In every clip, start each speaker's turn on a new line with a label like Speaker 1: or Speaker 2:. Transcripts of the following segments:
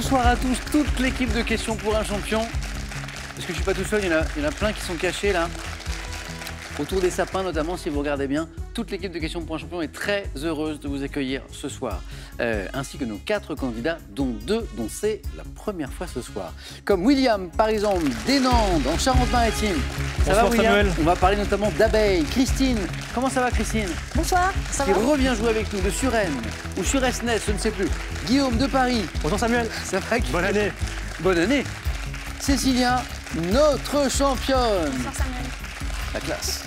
Speaker 1: Bonsoir à tous, toute l'équipe de Questions pour un champion. Parce que je ne suis pas tout seul, il y en a plein qui sont cachés là. Autour des sapins notamment, si vous regardez bien, toute l'équipe de Questions pour un champion est très heureuse de vous accueillir ce soir. Ainsi que nos 4 candidats, dont 2 dont c'est la première fois ce soir. Comme William, par exemple, des Nandes, en Charente-Maritime. Ça va William? Samuel. On va parler notamment d'abeilles. Christine, comment ça va Christine?
Speaker 2: Bonsoir, ça va?
Speaker 1: Qui revient jouer avec nous de Suresnes ou Suresnes, je ne sais plus. Guillaume de Paris.
Speaker 3: Bonjour Samuel.
Speaker 1: Ça va Guillaume?
Speaker 3: Bonne année.
Speaker 1: Bonne année. Cécilia, notre championne.
Speaker 2: Bonsoir Samuel.
Speaker 1: La classe.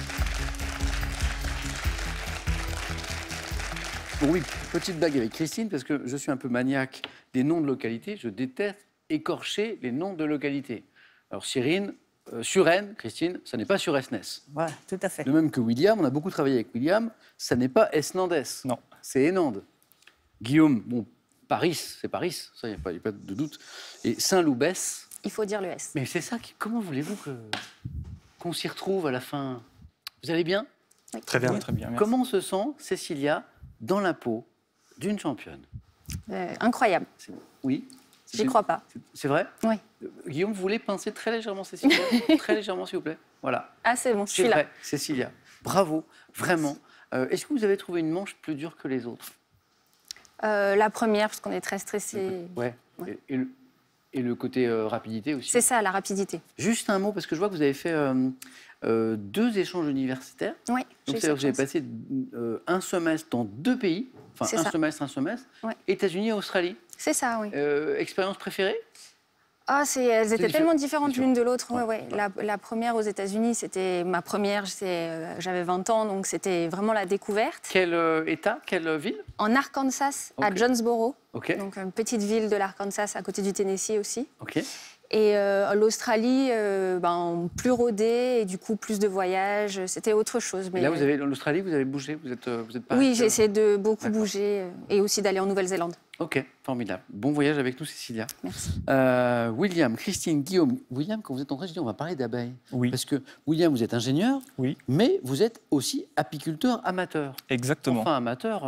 Speaker 1: Bon oui, petite blague avec Christine, parce que je suis un peu maniaque des noms de localités. Je déteste écorcher les noms de localités. Alors Suresnes, Christine, ça n'est pas Suresnes.
Speaker 2: Ouais, tout à fait.
Speaker 1: De même que William, on a beaucoup travaillé avec William, ça n'est pas Esnandes.
Speaker 3: Non.
Speaker 1: C'est Enande. Guillaume, bon, Paris, c'est Paris, ça, il n'y a pas de doute. Et Saint-Loubès.
Speaker 2: Il faut dire le S.
Speaker 1: Mais c'est ça, comment voulez-vous qu'on s'y retrouve à la fin? Vous allez bien?
Speaker 2: Oui.
Speaker 3: Très bien, très bien. Merci.
Speaker 1: Comment se sent Cécilia dans la peau d'une championne?
Speaker 2: Incroyable.
Speaker 1: Oui.
Speaker 2: J'y crois pas.
Speaker 1: C'est vrai?
Speaker 2: Oui.
Speaker 1: Guillaume, vous voulez pincer très légèrement Cécilia? Très légèrement, s'il vous plaît. Voilà.
Speaker 2: Ah, c'est bon, je
Speaker 1: C'est
Speaker 2: suis
Speaker 1: vrai,
Speaker 2: là.
Speaker 1: Cécilia. Bravo, vraiment. Est-ce que vous avez trouvé une manche plus dure que les autres?
Speaker 2: La première, parce qu'on est très stressé.
Speaker 1: Ouais.
Speaker 2: Ouais.
Speaker 1: Et le côté rapidité aussi.
Speaker 2: C'est ça, la rapidité.
Speaker 1: Juste un mot, parce que je vois que vous avez fait 2 échanges universitaires.
Speaker 2: Oui.
Speaker 1: Donc, c'est-à-dire que vous avez passé un semestre dans 2 pays. Enfin,
Speaker 2: C'est
Speaker 1: un
Speaker 2: ça.
Speaker 1: semestre.
Speaker 2: Ouais.
Speaker 1: États-Unis et Australie.
Speaker 2: C'est ça, oui.
Speaker 1: Expérience préférée?
Speaker 2: Ah, elles étaient tellement différentes
Speaker 1: C'est
Speaker 2: l'une de l'autre.
Speaker 1: Ouais.
Speaker 2: Ouais. La première aux États-Unis, c'était ma première. J'avais 20 ans, donc c'était vraiment la découverte.
Speaker 1: Quel État? Quelle ville?
Speaker 2: En Arkansas, à
Speaker 1: Ok.
Speaker 2: Jonesboro.
Speaker 1: Ok.
Speaker 2: Donc une petite ville de l'Arkansas, à côté du Tennessee aussi.
Speaker 1: Ok.
Speaker 2: Et l'Australie, plus rodée et du coup plus de voyages. C'était autre chose.
Speaker 1: Et là, l'Australie, vous avez bougé? Vous êtes pas
Speaker 2: Oui,
Speaker 1: resté,
Speaker 2: j'ai essayé de beaucoup
Speaker 1: D'accord.
Speaker 2: bouger et aussi d'aller en Nouvelle-Zélande.
Speaker 1: Ok, formidable. Bon voyage avec nous, Cécilia.
Speaker 2: Merci.
Speaker 1: William, Christine, Guillaume. William, quand vous êtes entré, je dis on va parler d'abeilles.
Speaker 3: Oui.
Speaker 1: Parce que William, vous êtes ingénieur,
Speaker 3: Oui,
Speaker 1: mais vous êtes aussi apiculteur amateur.
Speaker 3: exactement.
Speaker 1: Enfin, amateur,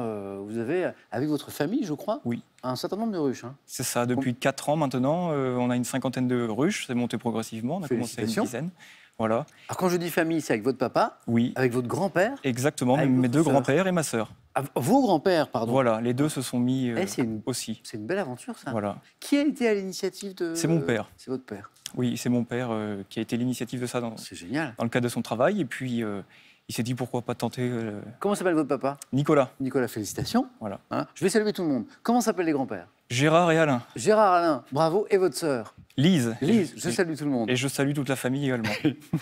Speaker 1: vous avez, avec votre famille, je crois,
Speaker 3: Oui,
Speaker 1: un certain nombre de ruches. Hein.
Speaker 3: c'est ça. Depuis 4 ans maintenant, on a une 50aine de ruches. C'est monté progressivement. On a commencé à une
Speaker 1: Félicitations.
Speaker 3: dizaine. Voilà.
Speaker 1: Alors, quand je dis famille, c'est avec votre papa,
Speaker 3: Oui,
Speaker 1: avec votre grand-père,
Speaker 3: exactement.
Speaker 1: Avec
Speaker 3: Mes
Speaker 1: votre
Speaker 3: 2
Speaker 1: sœur.
Speaker 3: grands-pères et ma sœur.
Speaker 1: vos grands-pères, pardon.
Speaker 3: Voilà, les 2 se sont mis
Speaker 1: C'est
Speaker 3: aussi.
Speaker 1: une belle aventure, ça.
Speaker 3: Voilà.
Speaker 1: Qui a été à l'initiative de...
Speaker 3: C'est mon père.
Speaker 1: C'est votre père.
Speaker 3: Oui, c'est mon père qui a été l'initiative de ça dans
Speaker 1: C'est génial.
Speaker 3: le cadre de son travail. Et puis, il s'est dit pourquoi pas tenter
Speaker 1: Comment s'appelle votre papa?
Speaker 3: Nicolas.
Speaker 1: Nicolas, félicitations.
Speaker 3: Voilà.
Speaker 1: Hein, je vais saluer tout le monde. Comment s'appellent les grands-pères?
Speaker 3: Gérard et Alain.
Speaker 1: Gérard, Alain, bravo. Et votre sœur?
Speaker 3: Lise.
Speaker 1: Lise, je salue tout le monde.
Speaker 3: Et je salue toute la famille également.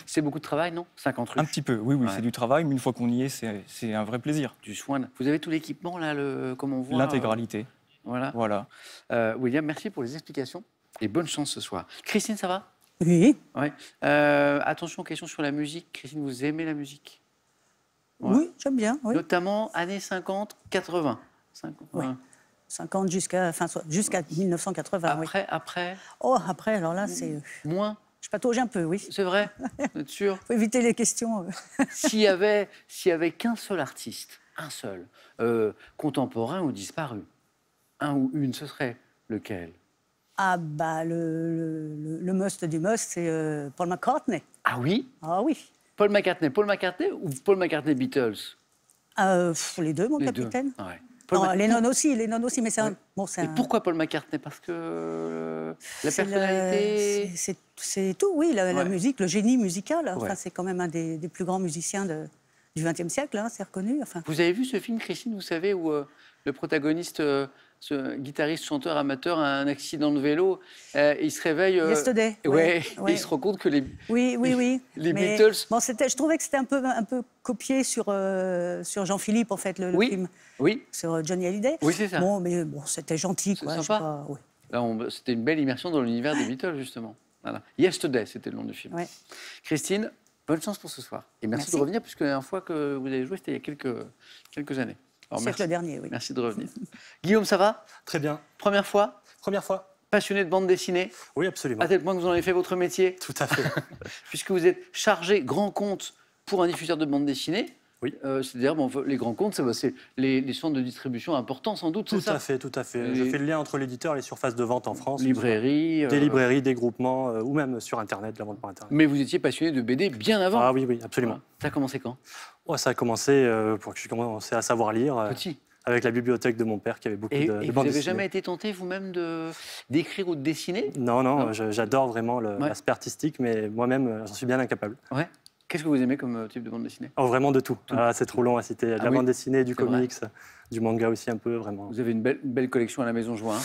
Speaker 1: C'est beaucoup de travail, non? 50 ruches.
Speaker 3: Un petit peu, oui,
Speaker 1: Ouais.
Speaker 3: c'est du travail, mais une fois qu'on y est, c'est un vrai plaisir.
Speaker 1: Du soin. Vous avez tout l'équipement, là, comme on voit?
Speaker 3: L'intégralité,
Speaker 1: Voilà.
Speaker 3: voilà.
Speaker 1: William, merci pour les explications. Et bonne chance ce soir. Christine, ça va?
Speaker 4: Oui,
Speaker 1: Oui. Attention, question sur la musique. Christine, vous aimez la musique? Ouais.
Speaker 4: oui, j'aime bien. Oui.
Speaker 1: Notamment années 50, 80. 50,
Speaker 4: Oui.
Speaker 1: ouais.
Speaker 4: 50 jusqu'à 1980. Oui.
Speaker 1: Après,
Speaker 4: Oh, après, alors là, c'est.
Speaker 1: moins.
Speaker 4: Je patauge un peu, oui.
Speaker 1: C'est vrai? Vous êtes sûr?
Speaker 4: Faut éviter les questions.
Speaker 1: S'il y avait qu'un seul artiste, un seul, contemporain ou disparu, un ou une, ce serait lequel?
Speaker 4: Ah, bah, le must du must, c'est Paul McCartney.
Speaker 1: Ah oui?
Speaker 4: Ah oui.
Speaker 1: Paul McCartney ou Paul McCartney Beatles?
Speaker 4: Les deux, mon
Speaker 1: Les
Speaker 4: capitaine.
Speaker 1: deux. Ouais. Paul
Speaker 4: Non,
Speaker 1: Mac-
Speaker 4: Lennon aussi, mais c'est un.
Speaker 1: Ouais.
Speaker 4: Bon, c'est
Speaker 1: Et
Speaker 4: un.
Speaker 1: pourquoi Paul McCartney? Parce que la
Speaker 4: c'est
Speaker 1: personnalité...
Speaker 4: c'est tout, oui, la
Speaker 1: Ouais.
Speaker 4: musique, le génie musical. Enfin,
Speaker 1: Ouais.
Speaker 4: c'est quand même un des plus grands musiciens du XXe siècle, hein, c'est reconnu. Enfin.
Speaker 1: Vous avez vu ce film, Christine, vous savez, où le protagoniste, ce guitariste, chanteur, amateur, a un accident de vélo, il se réveille...
Speaker 4: Yesterday.
Speaker 1: Ouais,
Speaker 4: ouais.
Speaker 1: et il se rend compte que les
Speaker 4: Oui.
Speaker 1: Les
Speaker 4: Mais,
Speaker 1: Beatles-
Speaker 4: Bon, je trouvais que c'était un peu copié sur Jean-Philippe, en fait, le
Speaker 1: Oui.
Speaker 4: film,
Speaker 1: Oui,
Speaker 4: sur Johnny Hallyday.
Speaker 1: oui, c'est ça.
Speaker 4: Bon, mais bon, c'était gentil,
Speaker 1: C'est
Speaker 4: quoi.
Speaker 1: sympa.
Speaker 4: Ouais.
Speaker 1: Là, c'était une belle immersion dans l'univers des Beatles, justement. Voilà. Yesterday, c'était le nom du film.
Speaker 4: Ouais.
Speaker 1: Christine, bonne chance pour ce soir. Et merci,
Speaker 4: Merci.
Speaker 1: de revenir, puisque la dernière fois que vous avez joué, c'était il y a quelques années. Alors,
Speaker 4: Siècle
Speaker 1: merci.
Speaker 4: dernier, oui.
Speaker 1: Merci de revenir. Guillaume, ça va?
Speaker 5: Très bien.
Speaker 1: Première fois?
Speaker 5: Première fois?
Speaker 1: Passionné de bande dessinée,
Speaker 5: Oui, absolument.
Speaker 1: à tel point que vous en avez fait votre métier,
Speaker 5: Tout à fait.
Speaker 1: puisque vous êtes chargé grand compte pour un diffuseur de bande dessinée.
Speaker 5: Oui.
Speaker 1: C'est-à-dire, bon, les grands comptes, c'est les centres de distribution importants, sans doute, c'est ça?
Speaker 5: Tout à fait.
Speaker 1: Les-
Speaker 5: Je fais le lien entre l'éditeur et les surfaces de vente en France.
Speaker 1: Librairies.
Speaker 5: Des librairies, des groupements, ou même sur Internet, la vente par Internet.
Speaker 1: Mais vous étiez passionné de BD bien avant.
Speaker 5: Ah oui, absolument.
Speaker 1: Voilà. Ça a commencé quand?
Speaker 5: Oh, ça a commencé pour que je commence à savoir lire,
Speaker 1: Petit.
Speaker 5: avec la bibliothèque de mon père qui avait beaucoup
Speaker 1: Et
Speaker 5: de
Speaker 1: vous
Speaker 5: bandes
Speaker 1: n'avez
Speaker 5: dessinées.
Speaker 1: jamais été tenté vous-même d'écrire ou de dessiner?
Speaker 5: Non,
Speaker 1: Non.
Speaker 5: j'adore vraiment
Speaker 1: Ouais.
Speaker 5: l'aspect artistique, mais moi-même, j'en suis bien incapable.
Speaker 1: Ouais. Qu'est-ce que vous aimez comme type de bande dessinée?
Speaker 5: Oh, vraiment de tout. Ah, c'est trop long à citer. De
Speaker 1: Ah
Speaker 5: la
Speaker 1: oui,
Speaker 5: bande dessinée, du
Speaker 1: c'est vrai.
Speaker 5: comics, du manga aussi un peu, vraiment.
Speaker 1: Vous avez une belle collection à la maison, je vois. Hein.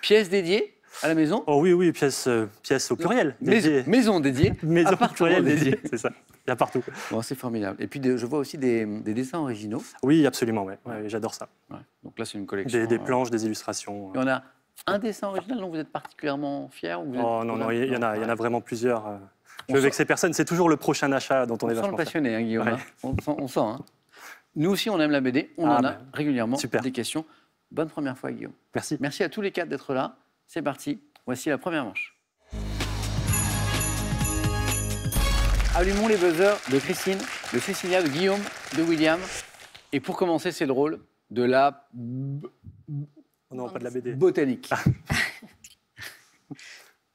Speaker 1: Pièces dédiées à la maison?
Speaker 5: Oh oui, pièces au pluriel. dédiées.
Speaker 1: Maison dédiée.
Speaker 5: Maison au
Speaker 1: appartement
Speaker 5: pluriel
Speaker 1: dédié.
Speaker 5: dédié, c'est ça. Il y a partout.
Speaker 1: Bon, c'est formidable. Et puis, je vois aussi des dessins originaux.
Speaker 5: Oui, absolument, ouais, j'adore ça.
Speaker 1: Ouais. Donc là, c'est une collection.
Speaker 5: Des planches, des illustrations.
Speaker 1: Il y en a un dessin original dont vous êtes particulièrement fier? Ou vous êtes
Speaker 5: Oh non, il y en a vraiment plusieurs. Je
Speaker 1: On
Speaker 5: veux
Speaker 1: sent-
Speaker 5: vexer personne, c'est toujours le prochain achat dont on
Speaker 1: On
Speaker 5: est
Speaker 1: sent le
Speaker 5: vachement fier.
Speaker 1: passionné, hein, Guillaume.
Speaker 5: Ouais.
Speaker 1: Hein. On sent. Hein. Nous aussi, on aime la BD. On en a
Speaker 5: ben,
Speaker 1: régulièrement
Speaker 5: super.
Speaker 1: des questions. Bonne première fois, Guillaume.
Speaker 5: Merci.
Speaker 1: Merci à tous les quatre d'être là. C'est parti. Voici la première manche. Allumons les buzzers de Christine, de Cécilia, de Guillaume, de William. Et pour commencer, c'est drôle, de la
Speaker 5: Oh non, pas de la BD.
Speaker 1: botanique.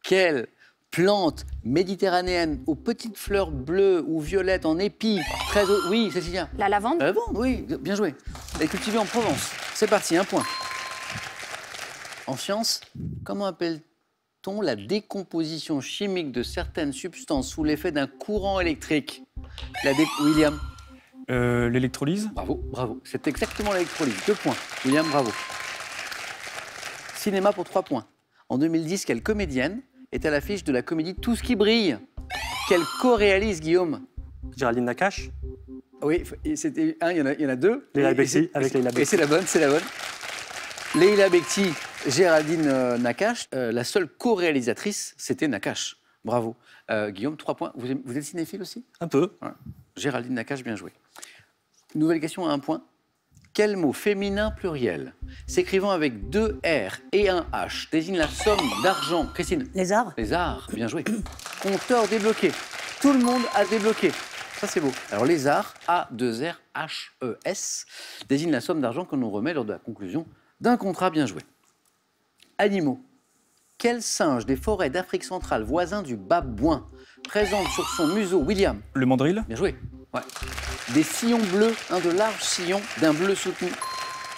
Speaker 1: Quelle plante méditerranéenne aux petites fleurs bleues ou violettes en épis, oui, Cécilia.
Speaker 2: La lavande.
Speaker 1: La lavande, oui, bien joué. Elle est cultivée en Provence. C'est parti, un point. En science, comment appelle-t-on la décomposition chimique de certaines substances sous l'effet d'un courant électrique? William.
Speaker 3: L'électrolyse.
Speaker 1: Bravo. C'est exactement l'électrolyse. 2 points. William, bravo. Cinéma pour 3 points. En 2010, quelle comédienne est à l'affiche de la comédie Tout ce qui brille? Quelle co-réalise, Guillaume?
Speaker 5: Géraldine Nakache,
Speaker 1: Oui, c'était il y en a deux.
Speaker 5: Leila Bekti, avec Leila
Speaker 1: Et
Speaker 5: Bekti.
Speaker 1: c'est la bonne. Leila Bekti, Géraldine Nakache, la seule co-réalisatrice, c'était Nakache. Bravo. Guillaume, 3 points. Vous êtes cinéphile aussi?
Speaker 5: Un peu.
Speaker 1: Ouais. Géraldine Nakache, bien joué. Nouvelle question à 1 point. Quel mot féminin pluriel, s'écrivant avec 2 R et un H, désigne la somme d'argent? Christine?
Speaker 4: Les arts.
Speaker 1: Les arts, bien joué. Compteur débloqué. Tout le monde a débloqué. Ça, c'est beau. Alors, les arts, A2RHES, désigne la somme d'argent que l'on remet lors de la conclusion d'un contrat. Bien joué. Animaux. Quel singe des forêts d'Afrique centrale, voisin du babouin, présente sur son museau, William?
Speaker 3: Le mandrill.
Speaker 1: Bien joué. Ouais. Des sillons bleus, de larges sillons d'un bleu soutenu.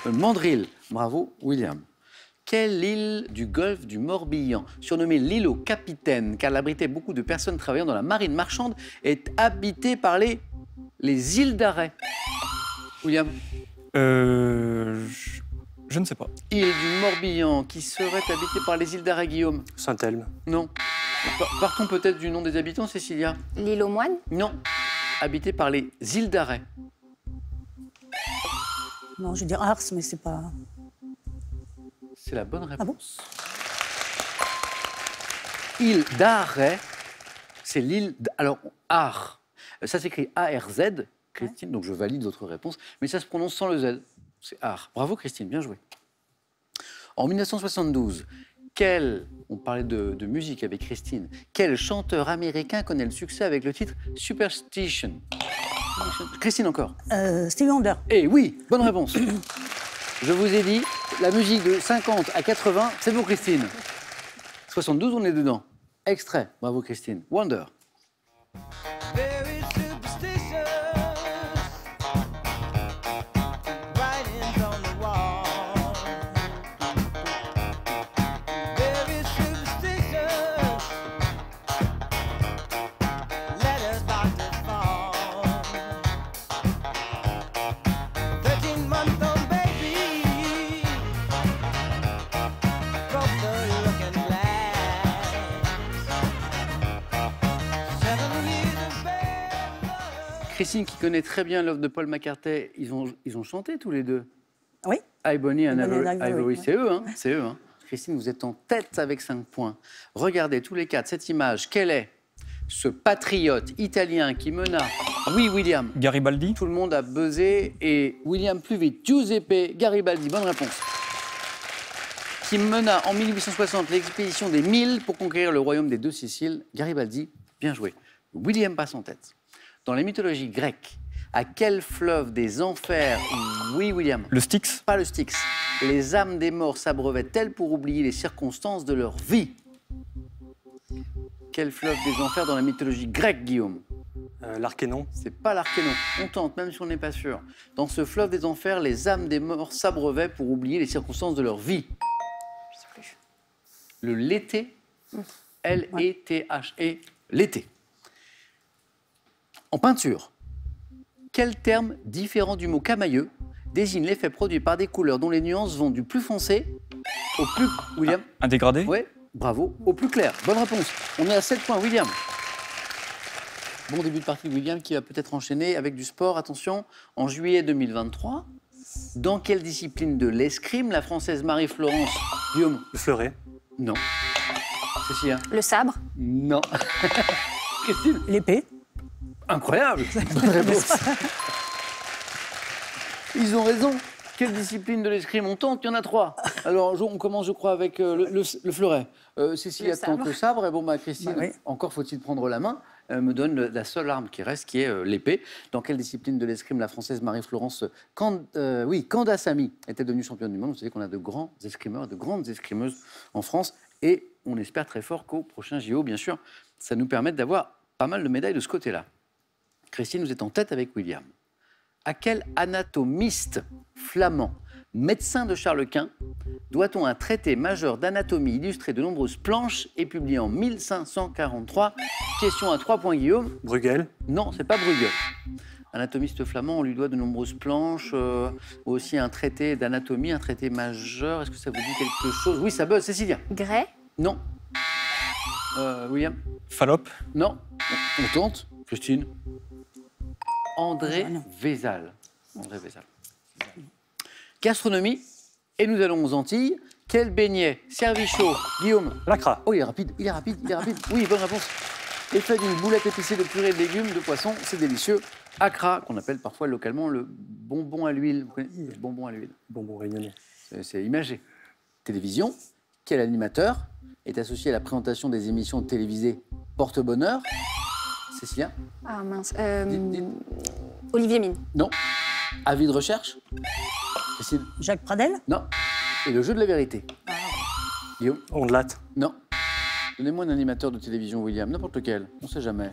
Speaker 1: Mandrill. Bravo, William. Quelle île du golfe du Morbihan, surnommée l'île au capitaine, car elle abritait beaucoup de personnes travaillant dans la marine marchande, est habitée par les îles d'arrêt? William.
Speaker 3: Je ne sais pas.
Speaker 1: Île du Morbihan, qui serait habitée par les îles d'arrêt, Guillaume?
Speaker 5: Saint-Elme.
Speaker 1: Non. Partons peut-être du nom des habitants, Cécilia?
Speaker 2: L'île aux moines.
Speaker 1: Non. Habitée par les îles d'arrêt.
Speaker 4: Non, je vais dire Ars, mais c'est pas.
Speaker 1: C'est la bonne
Speaker 4: bon
Speaker 1: réponse. Île d'Arrêt, c'est l'île. Alors, Ar, ça s'écrit A-R-Z, Christine, donc je valide votre réponse, mais ça se prononce sans le Z. C'est Ar. Bravo, Christine, bien joué. En 1972, on parlait de musique avec Christine, quel chanteur américain connaît le succès avec le titre Superstition? Christine encore.
Speaker 4: Stevie Wonder.
Speaker 1: Eh oui, bonne réponse. Je vous ai dit, la musique de 50 à 80, c'est pour Christine. 72, on est dedans. Extrait. Bravo, Christine. Wonder.
Speaker 6: Very superstitious. Writings on the wall. Very superstitious. Letters about to fall. 13-month-old baby broke the looking glass. 7 years of bed.
Speaker 1: Christine, qui connaît très bien l'œuvre de Paul McCartney, ils ont chanté tous les deux.
Speaker 4: Oui.
Speaker 1: I, Bonnie and
Speaker 4: Bonnie and
Speaker 1: Ivory.
Speaker 4: Ivory,
Speaker 1: C'est eux, hein. C'est eux, hein. Christine, vous êtes en tête avec 5 points. Regardez tous les 4 cette image. Quel est ce patriote italien qui mena... Oui, William.
Speaker 3: Garibaldi.
Speaker 1: Tout le monde a buzzé et William plus vite. Giuseppe Garibaldi, bonne réponse. Qui mena en 1860 l'expédition des 1000 pour conquérir le royaume des 2 Siciles. Garibaldi, bien joué. William passe en tête. Dans les mythologies grecques, À quel fleuve des enfers, oui William,
Speaker 3: Le Styx.
Speaker 1: pas le Styx, les âmes des morts s'abreuvaient-elles pour oublier les circonstances de leur vie? Quel fleuve des enfers dans la mythologie grecque, Guillaume?
Speaker 5: L'Archénon.
Speaker 1: C'est pas l'Archénon. On tente, même si on n'est pas sûr. Dans ce fleuve des enfers, les âmes des morts s'abreuvaient pour oublier les circonstances de leur vie.
Speaker 2: Je sais plus.
Speaker 1: Le Léthé, L-E-T-H-E, Léthé. En peinture, quel terme différent du mot camailleux désigne l'effet produit par des couleurs dont les nuances vont du plus foncé au plus... William?
Speaker 3: Un dégradé.
Speaker 1: Oui, bravo. Au plus clair. Bonne réponse. On est à 7 points, William. Bon début de partie de William qui va peut-être enchaîner avec du sport. Attention, en juillet 2023, dans quelle discipline de l'escrime la Française Marie-Florence... Guillaume?
Speaker 5: Le fleuret.
Speaker 1: Non. Cécilia?
Speaker 2: Le sabre.
Speaker 1: Non. Christine?
Speaker 4: L'épée.
Speaker 1: Incroyable. Bonne réponse. Ils ont raison. Quelle discipline de l'escrime on tente? Il y en a 3. Alors, on commence, je crois, avec le fleuret. Cécile
Speaker 2: Le
Speaker 1: attend
Speaker 2: sabre.
Speaker 1: le sabre. Et bon, bah, Christine,
Speaker 4: Bah oui.
Speaker 1: encore faut-il prendre la main, me donne la seule arme qui reste, qui est l'épée. Dans quelle discipline de l'escrime la Française Marie-Florence Kandasamy était devenue championne du monde? Vous savez qu'on a de grands escrimeurs, de grandes escrimeuses en France. Et on espère très fort qu'au prochain JO, bien sûr, ça nous permette d'avoir pas mal de médailles de ce côté-là. Christine, vous êtes en tête avec William. À quel anatomiste flamand, médecin de Charles Quint, doit-on un traité majeur d'anatomie illustré de nombreuses planches et publié en 1543? Question à 3 points, Guillaume.
Speaker 5: Bruegel.
Speaker 1: Non, c'est pas Bruegel. Anatomiste flamand, on lui doit de nombreuses planches, aussi un traité d'anatomie, un traité majeur. Est-ce que ça vous dit quelque chose? Oui, ça buzz. Cécilia?
Speaker 2: Gray.
Speaker 1: Non. William?
Speaker 3: Fallope.
Speaker 1: Non. On tente. Christine? André
Speaker 4: Ah non.
Speaker 1: Vézal. André Vézal. Gastronomie. Et nous allons aux Antilles. Quel beignet servi chaud? Guillaume?
Speaker 5: Lacra.
Speaker 1: Oh, il est rapide, il est rapide, il est rapide. Oui, bonne réponse. Et fait d'une boulette épicée de purée de légumes, de poisson, c'est délicieux. Accra, qu'on appelle parfois localement le bonbon à l'huile. Vous connaissez le bonbon à l'huile?
Speaker 5: Bonbon réunionnais.
Speaker 1: C'est imagé. Télévision. Quel animateur est associé à la présentation des émissions télévisées Porte-Bonheur? Cécilia?
Speaker 2: Ah mince.
Speaker 1: Dites.
Speaker 2: Olivier Mine.
Speaker 1: Non. Avis de recherche? Christine?
Speaker 4: Jacques Pradel.
Speaker 1: Non. Et le jeu de la vérité? Guillaume?
Speaker 5: Ondelat.
Speaker 1: Non. Donnez-moi un animateur de télévision, William, n'importe lequel, on ne sait jamais.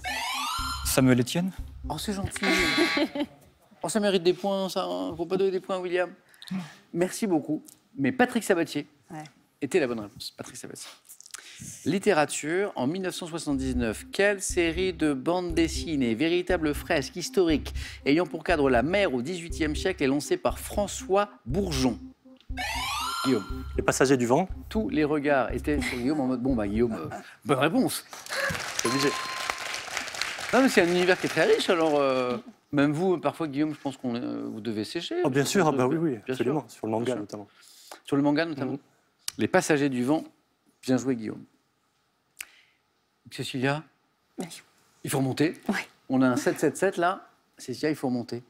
Speaker 3: Samuel Etienne.
Speaker 1: Oh, c'est gentil. Oh, ça mérite des points, ça. Il ne faut pas donner des points, William. Merci beaucoup. Mais Patrick Sabatier
Speaker 4: Ouais.
Speaker 1: était la bonne réponse. Patrick Sabatier. Littérature, en 1979, quelle série de bandes dessinées, véritable fresque historique, ayant pour cadre la mer au XVIIIe siècle, est lancée par François Bourgeon? Guillaume?
Speaker 5: Les passagers du vent.
Speaker 1: Tous les regards étaient sur Guillaume en mode bon, bah Guillaume, bonne réponse.
Speaker 5: C'est obligé.
Speaker 1: Non, mais c'est un univers qui est très riche, alors même vous, parfois, Guillaume, je pense que vous devez sécher.
Speaker 5: Oh, bien sûr, ah bah oui,
Speaker 1: Bien
Speaker 5: absolument.
Speaker 1: sûr.
Speaker 5: Sur le manga
Speaker 1: Bien sûr.
Speaker 5: notamment.
Speaker 1: Sur le manga, notamment. Les passagers du vent, bien joué, Guillaume. Cécilia,
Speaker 2: Oui.
Speaker 1: il faut remonter.
Speaker 2: Ouais.
Speaker 1: On a un 7-7-7 là. Cécilia, il faut remonter.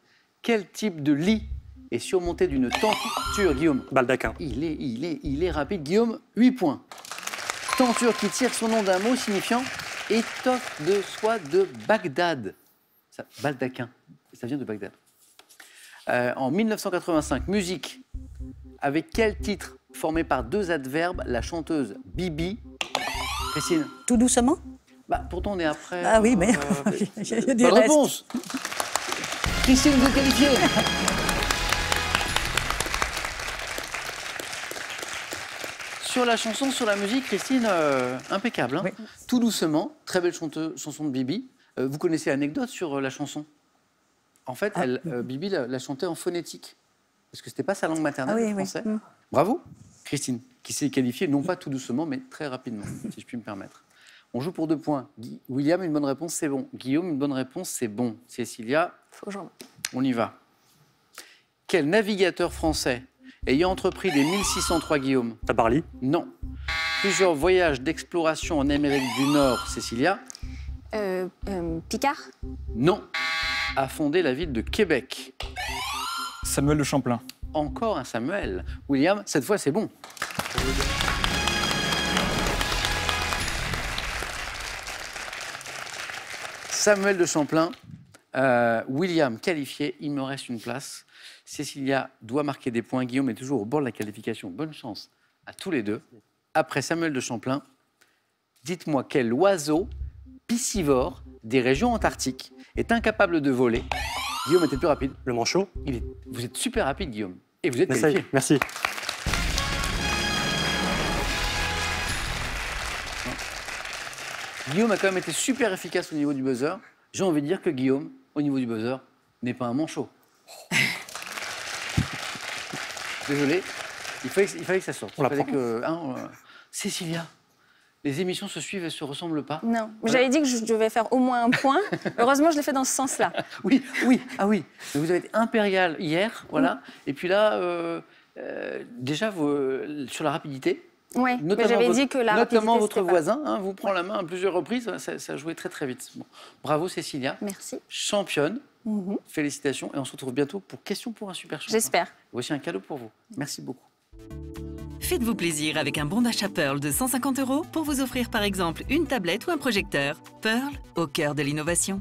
Speaker 1: Quel type de lit est surmonté d'une tenture, Guillaume?
Speaker 5: Baldaquin.
Speaker 1: Il est rapide. Guillaume, 8 points. Tenture qui tire son nom d'un mot signifiant étoffe de soie de Bagdad. Ça, baldaquin, ça vient de Bagdad. En 1985, musique. Avec quel titre, formé par 2 adverbes, la chanteuse Bibi? Christine?
Speaker 4: Tout doucement.
Speaker 1: Bah, pourtant, on est après.
Speaker 4: Ah oui, mais il y a du
Speaker 1: bonne
Speaker 4: reste.
Speaker 1: réponse. Christine, vous êtes qualifiée. Sur la chanson, sur la musique, Christine, impeccable. Hein.
Speaker 4: Oui.
Speaker 1: Tout doucement, très belle chanson de Bibi. Vous connaissez l'anecdote sur la chanson? En fait, Bibi la chantait en phonétique. Parce que ce n'était pas sa langue maternelle,
Speaker 4: Ah oui,
Speaker 1: le
Speaker 4: oui.
Speaker 1: français.
Speaker 4: Mm.
Speaker 1: Bravo, Christine, qui s'est qualifiée, non pas tout doucement, mais très rapidement, si je puis me permettre. On joue pour 2 points. William, une bonne réponse, c'est bon. Guillaume, une bonne réponse, c'est bon. Cécilia,
Speaker 2: Faut que je remonte.
Speaker 1: on y va. Quel navigateur français, ayant entrepris dès 1603, Guillaume?
Speaker 5: Tabarly.
Speaker 1: Non. Plusieurs voyages d'exploration en Amérique du Nord, Cécilia?
Speaker 2: Picard.
Speaker 1: Non. A fondé la ville de Québec.
Speaker 3: Samuel de Champlain.
Speaker 1: Encore un Samuel. William, cette fois, c'est bon. Samuel de Champlain William qualifié, il me reste une place. Cécilia doit marquer des points. Guillaume est toujours au bord de la qualification. Bonne chance à tous les deux. Après Samuel de Champlain, dites-moi quel oiseau piscivore des régions antarctiques est incapable de voler. Guillaume était plus rapide.
Speaker 5: Le manchot.
Speaker 1: Vous êtes super rapide, Guillaume. Et vous êtes
Speaker 5: Mais ça y est,
Speaker 1: qualifié.
Speaker 5: merci.
Speaker 1: Guillaume a quand même été super efficace au niveau du buzzer. J'ai envie de dire que Guillaume, au niveau du buzzer, n'est pas un manchot. Désolé, il fallait que ça sorte.
Speaker 5: On
Speaker 1: Il fallait
Speaker 5: l'apprend.
Speaker 1: que, Cécilia, les émissions se suivent et se ressemblent pas.
Speaker 2: Non, j'avais dit que je devais faire au moins un point. Heureusement, je l'ai fait dans ce sens-là.
Speaker 1: Oui. Mais vous avez été impérial hier, voilà. Et puis là, déjà, sur la rapidité,
Speaker 2: Oui, mais j'avais dit que la rapidité,
Speaker 1: notamment votre
Speaker 2: c'était pas-
Speaker 1: voisin vous prend la main à plusieurs reprises. Ça jouait très très vite. Bon. Bravo Cécilia,
Speaker 2: Merci.
Speaker 1: championne.
Speaker 2: Mhm.
Speaker 1: Félicitations et on se retrouve bientôt pour Question pour un super champion.
Speaker 2: J'espère.
Speaker 1: Voici un cadeau pour vous. Merci beaucoup.
Speaker 7: Faites-vous plaisir avec un bon d'achat Pearl de 150 € pour vous offrir par exemple une tablette ou un projecteur. Pearl, au cœur de l'innovation.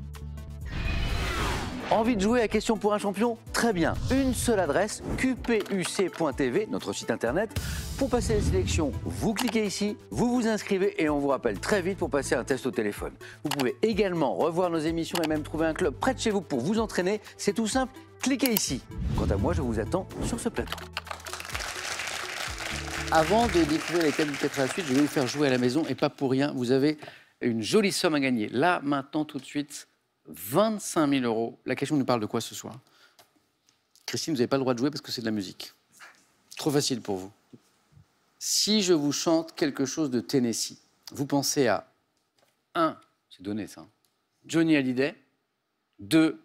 Speaker 1: Envie de jouer à Question pour un champion? Très bien. Une seule adresse, qpuc.tv, notre site internet. Pour passer les sélections, vous cliquez ici, vous vous inscrivez et on vous rappelle très vite pour passer un test au téléphone. Vous pouvez également revoir nos émissions et même trouver un club près de chez vous pour vous entraîner. C'est tout simple, cliquez ici. Quant à moi, je vous attends sur ce plateau. Avant de découvrir les thèmes du 4 à la suite, je vais vous faire jouer à la maison et pas pour rien. Vous avez une jolie somme à gagner. Là, maintenant, tout de suite, 25 000 €. La question nous parle de quoi ce soir? Christine, vous n'avez pas le droit de jouer parce que c'est de la musique. Trop facile pour vous. Si je vous chante quelque chose de Tennessee, vous pensez à 1, c'est donné ça, Johnny Hallyday, 2,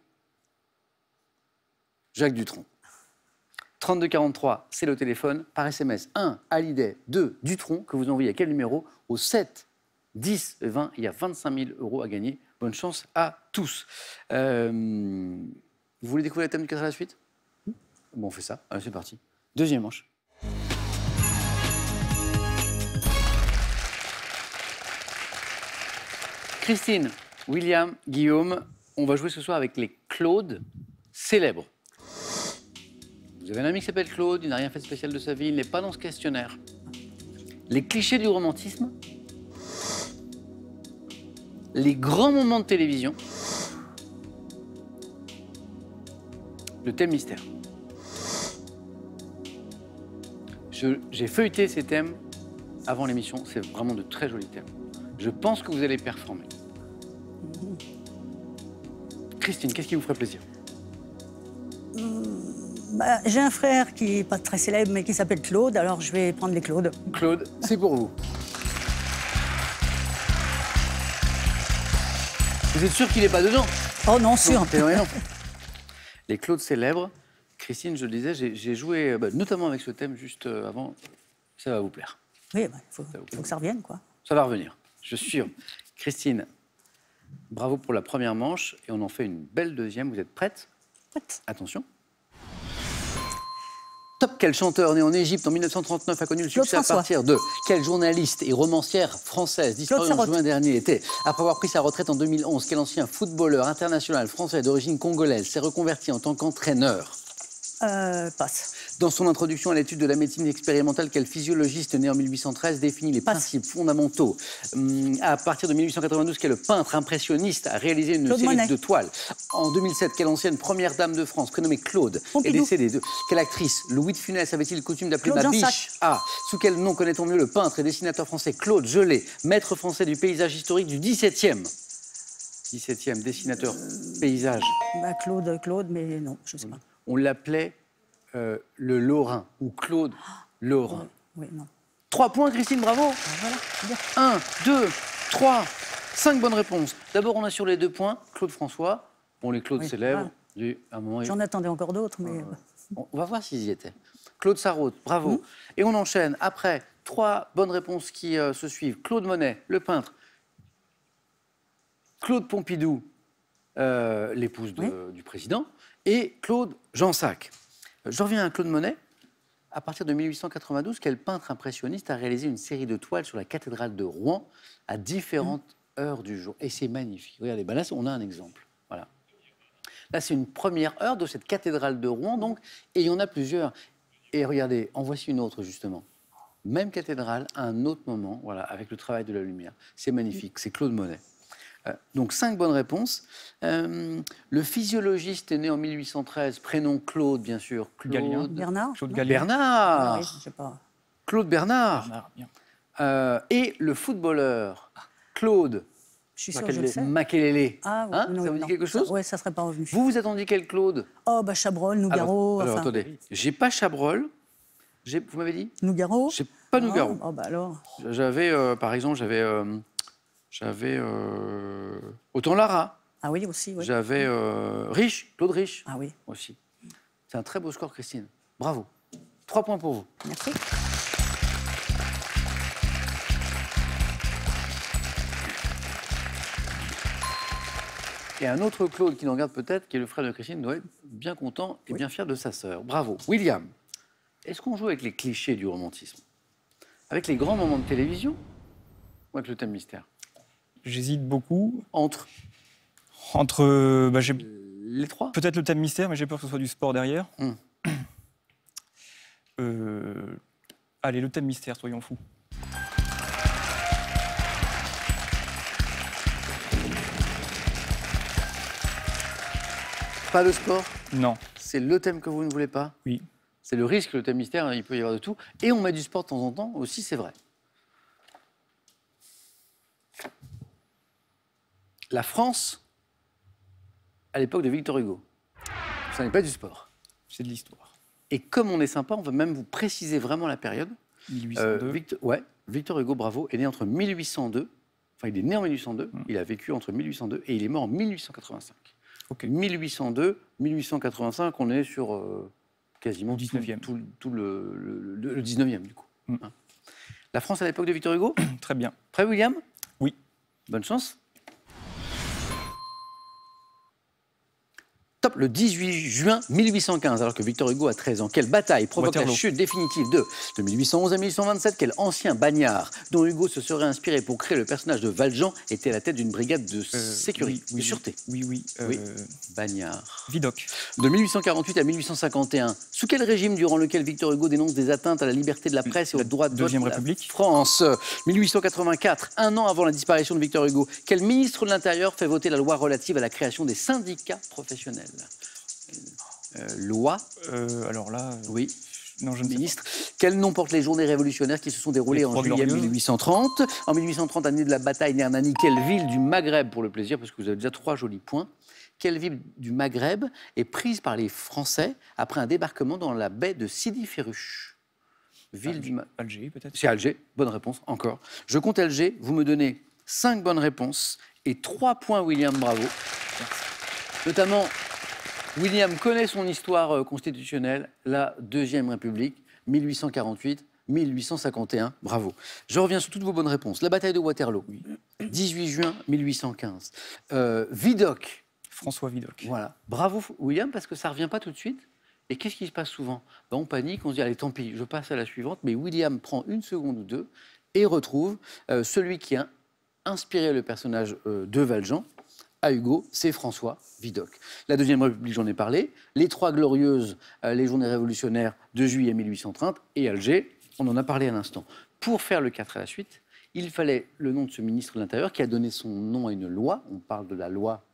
Speaker 1: Jacques Dutronc. 3243, c'est le téléphone. Par SMS, 1, Hallyday, 2, Dutronc, que vous envoyez à quel numéro? Au 7, 10 et 20, il y a 25 000 € à gagner. Bonne chance à tous. Vous voulez découvrir le thème du 4 à la suite? Bon, on fait ça. Allez, c'est parti. Deuxième manche. Christine, William, Guillaume, on va jouer ce soir avec les Claude célèbres. Vous avez un ami qui s'appelle Claude, il n'a rien fait de spécial de sa vie, il n'est pas dans ce questionnaire. Les clichés du romantisme, les grands moments de télévision, le thème mystère. J'ai feuilleté ces thèmes avant l'émission, c'est vraiment de très jolis thèmes. Je pense que vous allez performer. Christine, qu'est-ce qui vous ferait plaisir?
Speaker 4: Bah, j'ai un frère qui n'est pas très célèbre, mais qui s'appelle Claude, alors je vais prendre les Claude.
Speaker 1: Claude, c'est pour vous. Vous êtes sûr qu'il n'est pas dedans?
Speaker 4: Oh non, sûr.
Speaker 1: Non. Les Claude célèbres. Christine, je le disais, j'ai joué notamment avec ce thème juste avant. Ça va vous plaire.
Speaker 4: Oui, bah, faut que ça revienne, quoi.
Speaker 1: Ça va revenir, je suis sûr. Christine, bravo pour la première manche et on en fait une belle deuxième. Vous êtes prête?
Speaker 4: Prête.
Speaker 1: Attention. Top, quel chanteur né en Égypte en 1939 a connu le
Speaker 4: Claude
Speaker 1: succès à
Speaker 4: François.
Speaker 1: partir de quelle journaliste et romancière française disparue en
Speaker 4: Sarraute.
Speaker 1: juin dernier était, après avoir pris sa retraite en 2011, quel ancien footballeur international français d'origine congolaise s'est reconverti en tant qu'entraîneur?
Speaker 4: Passe.
Speaker 1: Dans son introduction à l'étude de la médecine expérimentale, quel physiologiste né en 1813 définit les
Speaker 4: Passe.
Speaker 1: principes fondamentaux? À partir de 1892, quel peintre impressionniste a réalisé une
Speaker 4: Claude
Speaker 1: série
Speaker 4: Monet.
Speaker 1: de toiles? En 2007, quelle ancienne première dame de France, prénommée Claude, est
Speaker 4: Pompidou.
Speaker 1: décédée? Quelle actrice Louis de Funès avait-il coutume d'appeler
Speaker 4: Claude
Speaker 1: ma
Speaker 4: Jansac.
Speaker 1: biche? Ah, sous quel nom connaît-on mieux le peintre et dessinateur français Claude Gelée, maître français du paysage historique du XVIIe? 17e, dessinateur paysage.
Speaker 4: Bah, Claude, mais non, je ne sais pas.
Speaker 1: On l'appelait le Lorrain, ou Claude Lorrain.
Speaker 4: Oui, non.
Speaker 1: 3 points, Christine, bravo.
Speaker 4: Voilà, c'est bien.
Speaker 1: 1, 2, 3, 5 bonnes réponses. D'abord, on a sur les 2 points Claude François. Bon, les Claude
Speaker 4: Oui,
Speaker 1: célèbres.
Speaker 4: voilà.
Speaker 1: À un moment,
Speaker 4: J'en attendais encore d'autres, mais...
Speaker 1: on va voir s'ils y étaient. Claude Sarraute, bravo. Et on enchaîne. Après, 3 bonnes réponses qui se suivent. Claude Monet, le peintre. Claude Pompidou, l'épouse du président. Et Claude Jansac. Je reviens à Claude Monet. À partir de 1892, quel peintre impressionniste a réalisé une série de toiles sur la cathédrale de Rouen à différentes heures du jour? Et c'est magnifique. Regardez, ben là, on a un exemple. Voilà. Là, c'est une première heure de cette cathédrale de Rouen, donc, et il y en a plusieurs. Et regardez, en voici une autre, justement. Même cathédrale, à un autre moment, voilà, avec le travail de la lumière. C'est magnifique, c'est Claude Monet. Donc 5 bonnes réponses. Le physiologiste est né en 1813, prénom Claude, bien sûr.
Speaker 3: Galien.
Speaker 4: Bernard.
Speaker 3: Claude
Speaker 4: Non
Speaker 3: Galien.
Speaker 1: Bernard.
Speaker 4: Oui, je sais pas.
Speaker 1: Claude Bernard.
Speaker 3: Bernard, bien.
Speaker 1: Et le footballeur Claude
Speaker 4: Je suis sûre que je le sais.
Speaker 1: Makelele.
Speaker 4: Ah, oui,
Speaker 1: Hein,
Speaker 4: non,
Speaker 1: ça vous dit
Speaker 4: non.
Speaker 1: quelque chose?
Speaker 4: Oui, ça serait pas revenu.
Speaker 1: Vous vous attendiez quel Claude?
Speaker 4: Oh, bah Chabrol, Nougaro.
Speaker 1: Alors,
Speaker 4: enfin,
Speaker 1: attendez, j'ai pas Chabrol. Vous m'avez dit?
Speaker 4: Nougaro.
Speaker 1: J'ai pas Nougaro.
Speaker 4: Oh, bah alors.
Speaker 1: J'avais, par exemple, Autant Lara.
Speaker 4: Ah oui, aussi, oui.
Speaker 1: J'avais Rich, Claude Rich
Speaker 4: Ah oui,
Speaker 1: aussi. C'est un très beau score, Christine. Bravo. 3 points pour vous.
Speaker 4: merci.
Speaker 1: Et un autre Claude qui nous regarde peut-être, qui est le frère de Christine, doit être bien content et bien fier de sa sœur. Bravo. William, est-ce qu'on joue avec les clichés du romantisme? Avec les grands moments de télévision ou avec le thème mystère?
Speaker 3: J'hésite beaucoup.
Speaker 1: Entre
Speaker 3: J'ai
Speaker 1: les trois?
Speaker 3: peut-être le thème mystère, mais j'ai peur que ce soit du sport derrière. Allez, le thème mystère, soyons fous.
Speaker 1: Pas le sport?
Speaker 3: Non.
Speaker 1: C'est le thème que vous ne voulez pas?
Speaker 3: Oui.
Speaker 1: C'est le risque, le thème mystère, il peut y avoir de tout. Et on met du sport de temps en temps aussi, c'est vrai. La France, à l'époque de Victor Hugo, ça n'est pas du sport.
Speaker 3: C'est de l'histoire.
Speaker 1: Et comme on est sympa, on va même vous préciser vraiment la période.
Speaker 3: 1802.
Speaker 1: Victor Hugo, bravo, est né entre 1802, enfin il est né en 1802, il a vécu entre 1802 et il est mort en 1885.
Speaker 3: Ok.
Speaker 1: 1802, 1885, on est sur quasiment
Speaker 3: 19e.
Speaker 1: tout le 19e du coup.
Speaker 3: Mm.
Speaker 1: Hein. La France à l'époque de Victor Hugo,
Speaker 3: Très bien.
Speaker 1: prêt William?
Speaker 3: Oui.
Speaker 1: Bonne chance. Top, le 18 juin 1815, alors que Victor Hugo a 13 ans. Quelle bataille provoque
Speaker 3: Waterloo.
Speaker 1: la chute définitive de 1811 à 1827? Quel ancien bagnard dont Hugo se serait inspiré pour créer le personnage de Valjean était à la tête d'une brigade de sécurité, de sûreté?
Speaker 3: Oui.
Speaker 1: Oui. Bagnard.
Speaker 3: Vidocq.
Speaker 1: De 1848 à 1851, sous quel régime durant lequel Victor Hugo dénonce des atteintes à la liberté de la presse et au droit de vote
Speaker 3: Deuxième
Speaker 1: de la
Speaker 3: République.
Speaker 1: France? 1884, un an avant la disparition de Victor Hugo, quel ministre de l'Intérieur fait voter la loi relative à la création des syndicats professionnels? Loi,
Speaker 3: Alors là,
Speaker 1: oui.
Speaker 3: non, je ne sais
Speaker 1: Ministre, quel nom portent les journées révolutionnaires qui se sont déroulées
Speaker 3: Les
Speaker 1: en
Speaker 3: Trois
Speaker 1: juillet
Speaker 3: Glorieuses.
Speaker 1: 1830? En 1830, année de la bataille Nernani, quelle ville du Maghreb, pour le plaisir, parce que vous avez déjà 3 jolis points, quelle ville du Maghreb est prise par les Français après un débarquement dans la baie de Sidi Ferruche? Ville du
Speaker 3: pas. Alger, peut-être.
Speaker 1: C'est Alger, bonne réponse, encore. Je compte Alger, vous me donnez 5 bonnes réponses et 3 points, William, bravo. Notamment, William connaît son histoire constitutionnelle, la Deuxième République, 1848-1851, bravo. Je reviens sur toutes vos bonnes réponses. La bataille de Waterloo, 18 juin 1815. Vidocq,
Speaker 3: François Vidocq.
Speaker 1: voilà. Bravo, William, parce que ça ne revient pas tout de suite. Et qu'est-ce qui se passe souvent? On panique, on se dit, allez, tant pis, je passe à la suivante. Mais William prend 1 seconde ou 2 et retrouve celui qui a inspiré le personnage de Valjean à Hugo, c'est François Vidocq. La Deuxième République, j'en ai parlé. Les Trois Glorieuses, les journées révolutionnaires de juillet 1830 et Alger, on en a parlé à l'instant. Pour faire le 4 à la suite, il fallait le nom de ce ministre de l'Intérieur qui a donné son nom à une loi. On parle de la loi...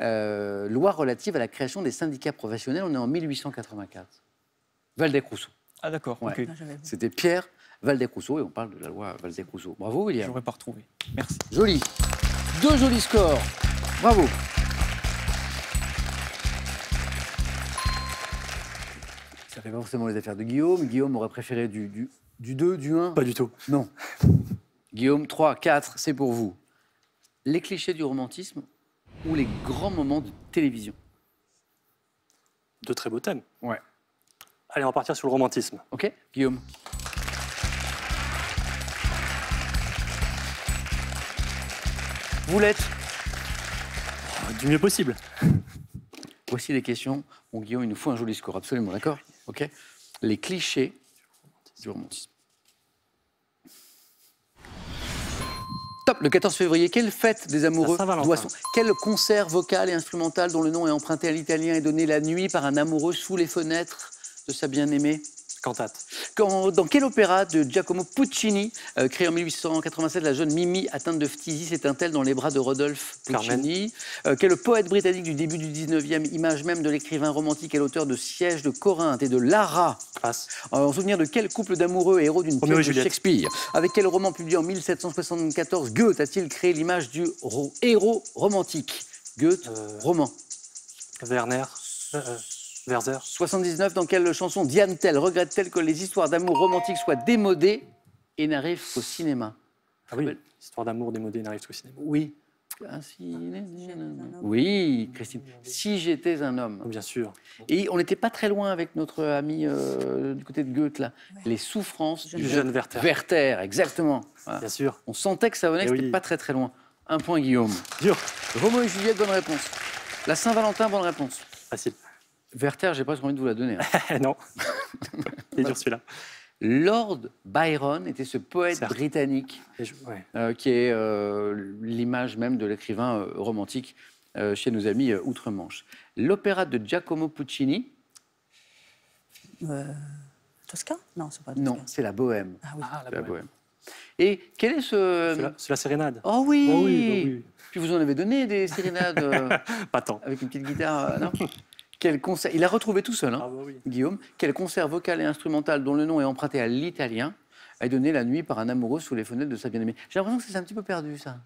Speaker 1: loi relative à la création des syndicats professionnels. On est en 1884. Valdec-Rousseau.
Speaker 3: Ah d'accord,
Speaker 1: Ouais.
Speaker 3: ok.
Speaker 4: Ah, j'avais vu.
Speaker 1: C'était Pierre Valdec-Rousseau et on parle de la loi Valdec-Rousseau. Bravo, William.
Speaker 3: J'aurais pas retrouvé. Merci.
Speaker 1: Joli. 2 jolis scores. Bravo. Ça fait pas forcément les affaires de Guillaume. Guillaume aurait préféré du 2, du 1.
Speaker 5: Pas du tout.
Speaker 1: Non. Guillaume, 3, 4, c'est pour vous. Les clichés du romantisme ou les grands moments de télévision?
Speaker 5: De très beaux thèmes.
Speaker 1: Ouais.
Speaker 5: Allez, on va partir sur le romantisme.
Speaker 1: Ok, Guillaume. Vous l'êtes.
Speaker 5: Du mieux possible.
Speaker 1: Voici les questions. Bon, Guillaume, il nous faut un joli score, absolument, d'accord? Ok. Les clichés du romantisme. Top, le 14 février, quelle fête des amoureux
Speaker 5: Saint-Valentin.
Speaker 1: doit-on... Quel concert vocal et instrumental dont le nom est emprunté à l'italien et donné la nuit par un amoureux sous les fenêtres de sa bien-aimée?
Speaker 5: Cantate.
Speaker 1: Dans quel opéra de Giacomo Puccini, créé en 1887, la jeune Mimi atteinte de phtisie s'éteint-elle dans les bras de Rodolphe Puccini? Quel poète britannique du début du 19e, image même de l'écrivain romantique et l'auteur de Siège de Corinthe et de Lara?
Speaker 5: Passe.
Speaker 1: En souvenir de quel couple d'amoureux héros d'une
Speaker 5: Roméo et
Speaker 1: pièce de
Speaker 5: Juliette.
Speaker 1: Shakespeare? Avec quel roman publié en 1774 Goethe a-t-il créé l'image du héros romantique? Goethe, roman.
Speaker 5: Werner. Werther.
Speaker 1: 79, dans quelle chanson Diane Tell regrette-t-elle que les histoires d'amour romantiques soient démodées et n'arrivent qu'au cinéma?
Speaker 5: Ah oui, Histoire d'amour démodée n'arrive au cinéma.
Speaker 1: Oui. Oui, Christine. Si j'étais un homme.
Speaker 5: Bien sûr.
Speaker 1: Et on n'était pas très loin avec notre ami du côté de Goethe, là. Les souffrances
Speaker 5: Du jeune Werther.
Speaker 1: Werther, exactement. Voilà.
Speaker 5: Bien sûr.
Speaker 1: On sentait que ça venait, que
Speaker 5: Eh
Speaker 1: c'était
Speaker 5: oui.
Speaker 1: pas très très loin. Un point, Guillaume.
Speaker 5: Dur.
Speaker 1: Roméo et Juliette, bonne réponse. La Saint-Valentin, bonne réponse.
Speaker 5: Facile.
Speaker 1: Werther, j'ai presque envie de vous la donner. Hein.
Speaker 5: Non. Il est dur celui-là.
Speaker 1: Lord Byron était ce poète
Speaker 5: Certes.
Speaker 1: britannique
Speaker 5: Ouais.
Speaker 1: qui est l'image même de l'écrivain romantique chez nos amis outre-Manche. L'opéra de Giacomo Puccini,
Speaker 4: Tosca? Non, c'est pas Tosca.
Speaker 1: non, c'est la Bohème.
Speaker 4: Ah oui.
Speaker 1: C'est la Bohème. Et quel est ce...
Speaker 5: C'est la sérénade.
Speaker 1: Oh oui,
Speaker 5: Oh oui, bah oui.
Speaker 1: Puis vous en avez donné des sérénades
Speaker 5: Pas tant.
Speaker 1: avec une petite guitare, non? Quel concert... Il a retrouvé tout seul, hein,
Speaker 5: Ah bah oui.
Speaker 1: Guillaume. Quel concert vocal et instrumental dont le nom est emprunté à l'italien a donné la nuit par un amoureux sous les fenêtres de sa bien-aimée? J'ai l'impression que c'est un petit peu perdu, ça.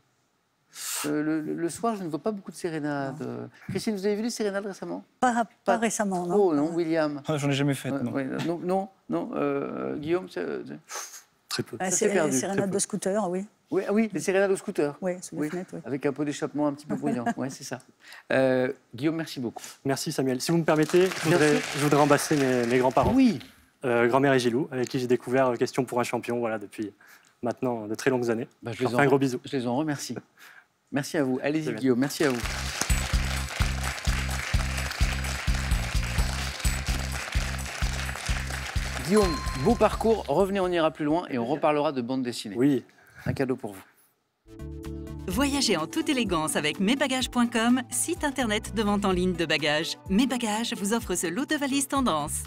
Speaker 1: Le soir, je ne vois pas beaucoup de sérénades. Christine, vous avez vu les sérénades récemment?
Speaker 4: Pas récemment, non.
Speaker 1: Oh non, William.
Speaker 3: Ah, j'en ai jamais fait, non.
Speaker 1: Ouais, non, Guillaume,
Speaker 5: Très peu.
Speaker 4: Ah,
Speaker 1: ça s'est perdu,
Speaker 4: sérénade
Speaker 5: très peu.
Speaker 4: de scooter, oui.
Speaker 1: oui, oui, les sérénades au scooter.
Speaker 4: Oui, sous les
Speaker 1: Oui,
Speaker 4: fenêtres, oui.
Speaker 1: avec un peu d'échappement un petit peu bruyant. Oui, c'est ça. Guillaume, merci beaucoup.
Speaker 5: Merci Samuel. Si vous me permettez,
Speaker 1: Bien sûr.
Speaker 5: je voudrais embrasser mes grands-parents.
Speaker 1: Oui,
Speaker 5: Grand-mère et Gilou, avec qui j'ai découvert Question pour un champion voilà, depuis maintenant de très longues années.
Speaker 1: bah,
Speaker 5: Je leur fais un gros bisou.
Speaker 1: Je les en remercie. Merci à vous. Allez-y,
Speaker 5: Très bien.
Speaker 1: Guillaume, merci à vous. Guillaume, beau parcours. Revenez, on ira plus loin et on reparlera de bande dessinée.
Speaker 5: Oui,
Speaker 1: Un cadeau pour vous.
Speaker 7: Voyagez en toute élégance avec mesbagages.com, site internet de vente en ligne de bagages. Mes Bagages vous offre ce lot de valises tendance.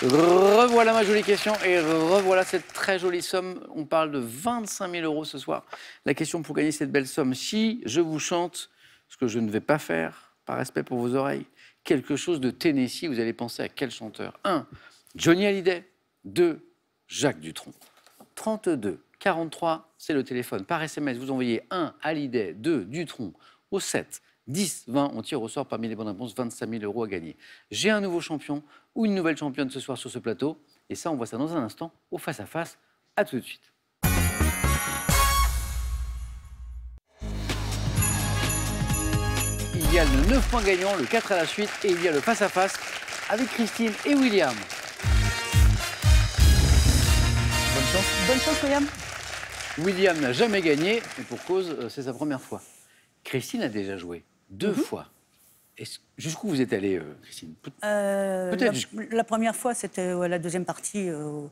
Speaker 1: Revoilà ma jolie question et revoilà cette très jolie somme. On parle de 25 000 € ce soir. La question pour gagner cette belle somme, si je vous chante ce que je ne vais pas faire, par respect pour vos oreilles, quelque chose de Tennessee, vous allez penser à quel chanteur? 1. Johnny Hallyday. 2. Jacques Dutronc. 32 43, c'est le téléphone. Par SMS, vous envoyez 1 Hallyday, 2 Dutronc au 7 10 20. On tire au sort parmi les bonnes réponses 25 000 € à gagner. J'ai un nouveau champion ou une nouvelle championne ce soir sur ce plateau. Et ça, on voit ça dans un instant au face-à-face. À tout de suite. Il y a le 9 points gagnant, le 4 à la suite et il y a le face-à-face avec Christine et William. Bonne chance.
Speaker 4: Bonne chance, William.
Speaker 1: William n'a jamais gagné, et pour cause, c'est sa première fois. Christine a déjà joué 2 fois. Jusqu'où vous êtes allée, Christine? Peut-être.
Speaker 4: La première fois, c'était la deuxième partie au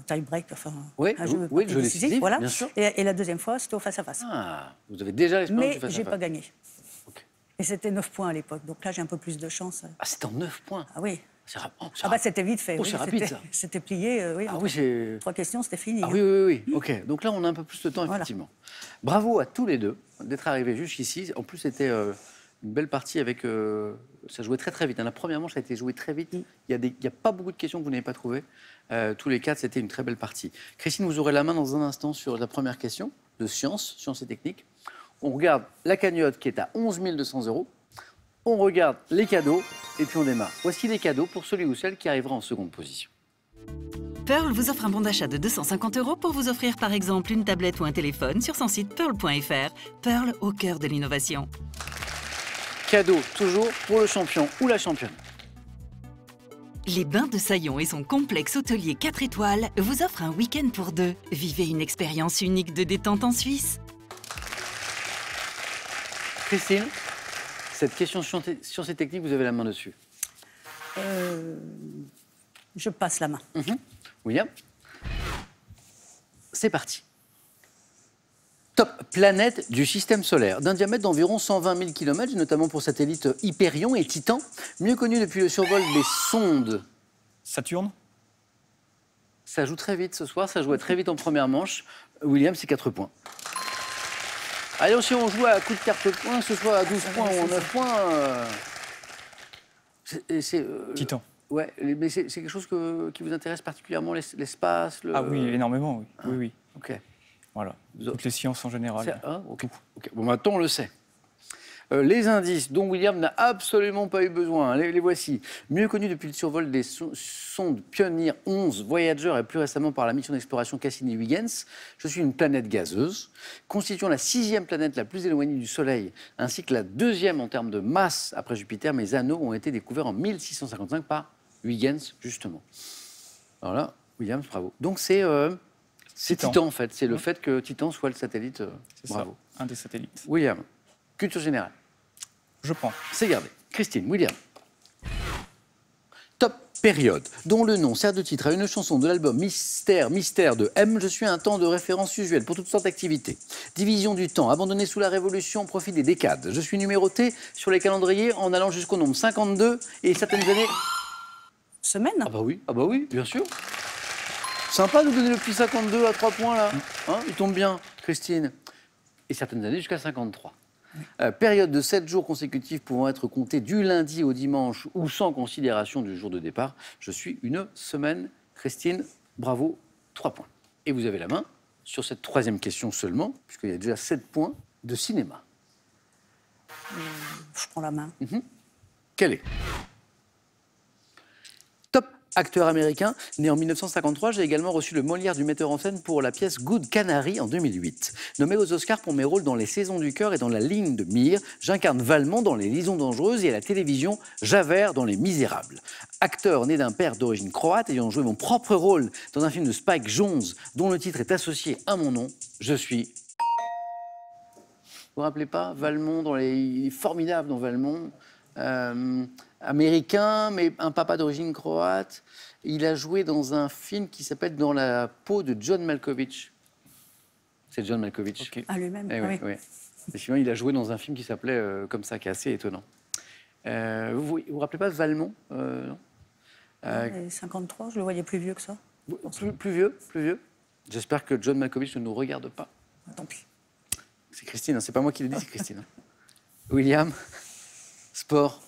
Speaker 4: tie-break. Enfin,
Speaker 1: Oui,
Speaker 4: un jeu
Speaker 1: oui,
Speaker 4: partie
Speaker 1: le jeu
Speaker 4: décisif,
Speaker 1: décisif,
Speaker 4: voilà.
Speaker 1: bien sûr.
Speaker 4: Et la deuxième fois, c'était au face-à-face.
Speaker 1: Ah, vous avez déjà l'expérience
Speaker 4: Mais
Speaker 1: du face-à-face.
Speaker 4: j'ai pas gagné.
Speaker 1: Ok.
Speaker 4: Et c'était 9 points à l'époque. Donc là, j'ai un peu plus de chance.
Speaker 1: Ah, c'est en 9 points.
Speaker 4: Ah oui.
Speaker 1: C'est
Speaker 4: Ah bah c'était vite fait.
Speaker 1: Oh,
Speaker 4: oui.
Speaker 1: c'est rapide,
Speaker 4: C'était-
Speaker 1: ça.
Speaker 4: C'était plié. Oui,
Speaker 1: Ah
Speaker 4: en
Speaker 1: oui, c'est...
Speaker 4: 3 questions, c'était fini.
Speaker 1: Ah
Speaker 4: hein.
Speaker 1: oui, oui, oui. Ok, donc là, on a un peu plus de temps,
Speaker 4: Voilà.
Speaker 1: effectivement. Bravo à tous les deux d'être arrivés jusqu'ici. En plus, c'était une belle partie avec... ça jouait très, très vite. La première manche a été jouée très vite. Il n'y a pas beaucoup de questions que vous n'avez pas trouvées. Tous les 4, c'était une très belle partie. Christine, vous aurez la main dans un instant sur la première question de science et technique. On regarde la cagnotte qui est à 11 200 €. On regarde les cadeaux et puis on démarre. Voici les cadeaux pour celui ou celle qui arrivera en seconde position.
Speaker 7: Pearl vous offre un bon d'achat de 250 € pour vous offrir par exemple une tablette ou un téléphone sur son site pearl.fr. Pearl au cœur de l'innovation.
Speaker 1: Cadeau toujours pour le champion ou la championne.
Speaker 7: Les Bains de Saillon et son complexe hôtelier 4 étoiles vous offrent un week-end pour 2. Vivez une expérience unique de détente en Suisse.
Speaker 1: Christine, cette question sciences et techniques, vous avez la main dessus.
Speaker 4: Je passe la main.
Speaker 1: William, c'est parti. Top planète du système solaire, d'un diamètre d'environ 120 000 km, notamment pour satellites Hyperion et Titan, mieux connus depuis le survol des sondes.
Speaker 3: Saturne.
Speaker 1: Ça joue très vite ce soir, ça jouait très vite en première manche. William, c'est 4 points. Allez, si on joue à coup de carte points, que ce soit à 12 points ou en 9 points.
Speaker 3: Titan.
Speaker 1: Ouais, mais c'est quelque chose qui vous intéresse particulièrement, l'espace
Speaker 3: Ah oui, énormément, oui. Oui, oui.
Speaker 1: Ok.
Speaker 3: Voilà. Toutes les sciences en général.
Speaker 1: Ok. Bon, maintenant, on le sait. Les indices dont William n'a absolument pas eu besoin, hein, les voici. Mieux connus depuis le survol des sondes Pioneer 11, Voyager et plus récemment par la mission d'exploration Cassini-Huygens, je suis une planète gazeuse, constituant la 6e planète la plus éloignée du Soleil, ainsi que la 2e en termes de masse après Jupiter. Mes anneaux ont été découverts en 1655 par Huygens, justement. Alors là, William, bravo. Donc c'est Titan, en fait. C'est le fait que Titan soit le satellite. Bravo.
Speaker 3: Ça, un des satellites.
Speaker 1: William, culture générale.
Speaker 3: Je prends.
Speaker 1: C'est gardé. Christine, William. Top période, dont le nom sert de titre à une chanson de l'album Mystère, Mystère de M. Je suis un temps de référence usuel pour toutes sortes d'activités. Division du temps, abandonné sous la Révolution au profit des décades. Je suis numéroté sur les calendriers en allant jusqu'au nombre 52 et certaines années...
Speaker 4: Semaine.
Speaker 1: Ah bah oui, bien sûr. Sympa de nous donner le petit 52 à 3 points là. Hein, il tombe bien, Christine. Et certaines années jusqu'à 53. Période de 7 jours consécutifs pouvant être comptés du lundi au dimanche ou sans considération du jour de départ. Je suis une semaine. Christine, bravo, 3 points. Et vous avez la main sur cette 3e question seulement, puisqu'il y a déjà 7 points de cinéma.
Speaker 4: Je prends la main.
Speaker 1: Quel est? Top acteur américain, né en 1953, j'ai également reçu le Molière du metteur en scène pour la pièce Good Canary en 2008. Nommé aux Oscars pour mes rôles dans Les Saisons du Cœur et dans La Ligne de mire, j'incarne Valmont dans Les Liaisons dangereuses et à la télévision Javert dans Les Misérables. Acteur né d'un père d'origine croate ayant joué mon propre rôle dans un film de Spike Jonze dont le titre est associé à mon nom, je suis... Vous vous rappelez pas Valmont dans les... Il est formidable dans Valmont. Américain, mais un papa d'origine croate. Il a joué dans un film qui s'appelle Dans la peau de John Malkovich. C'est John Malkovich.
Speaker 3: Ok.
Speaker 4: À lui-même.
Speaker 1: Eh oui, oui. Et sinon, il a joué dans un film qui s'appelait comme ça, qui est assez étonnant. Vous vous rappelez pas Valmont non
Speaker 4: Et 53, je le voyais plus vieux que ça.
Speaker 1: plus vieux, plus vieux. J'espère que John Malkovich ne nous regarde pas.
Speaker 4: Tant pis.
Speaker 1: C'est Christine, hein, c'est pas moi qui le dis, c'est Christine. William, sport.